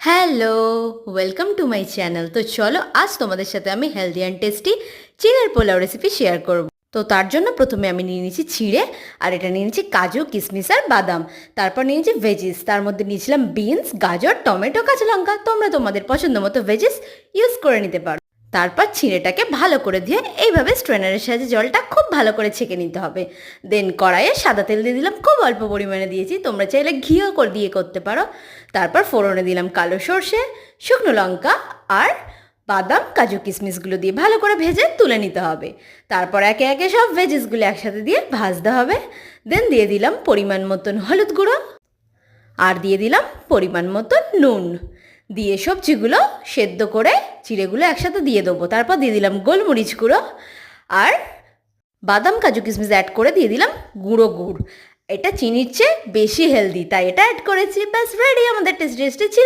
Hello, welcome to my channel. তো চলো আজ তোমাদের সাথে আমি হেলদি অ্যান্ড টেস্টি চিড়ের পোলাও রেসিপি শেয়ার করব। তো তার জন্য প্রথমে আমি নিয়ে নিয়েছি চিড়ে, আর এটা নিয়ে নিয়েছি কাজু, কিশমিশ আর বাদাম। তারপর নিয়ে নিয়েছি ভেজিস, তার মধ্যে নিয়েছিলাম বিনস, গাজর, টমেটো, কাঁচা লঙ্কা। তোমরা তোমাদের পছন্দ মতো ভেজিস ইউজ করে নিতে পারো। তারপর চিড়েটাকে ভালো করে দিয়ে এইভাবে স্ট্রেনারের সাহায্যে জলটা খুব ভালো করে ছেঁকে নিতে হবে। দেন কড়াইয়ে সাদা তেল দিয়ে দিলাম, খুব অল্প পরিমাণে দিয়েছি, তোমরা চাইলে ঘিও দিয়ে করতে পারো। তারপর ফোড়নে দিলাম কালো সর্ষে, শুকনো লঙ্কা আর বাদাম, কাজু, কিশমিশগুলো দিয়ে ভালো করে ভেজে তুলে নিতে হবে। তারপর একে একে সব ভেজিসগুলো একসাথে দিয়ে ভাজতে হবে। দেন দিয়ে দিলাম পরিমাণ মতন হলুদ গুঁড়ো আর দিয়ে দিলাম পরিমাণ মতন নুন। দিয়ে সবজিগুলো সেদ্ধ করে চিড়েগুলো একসাথে দিয়ে দেবো। তারপর দিয়ে দিলাম গোলমরিচ গুঁড়ো আর বাদাম, কাজু, কিশমিশ অ্যাড করে দিয়ে দিলাম গুঁড়ো গুড়। এটা চিনির চেয়ে বেশি হেলদি, তাই এটা অ্যাড করেছি। ব্যাস রেডি আমাদের টেস্টি টেস্টি চিড়ে।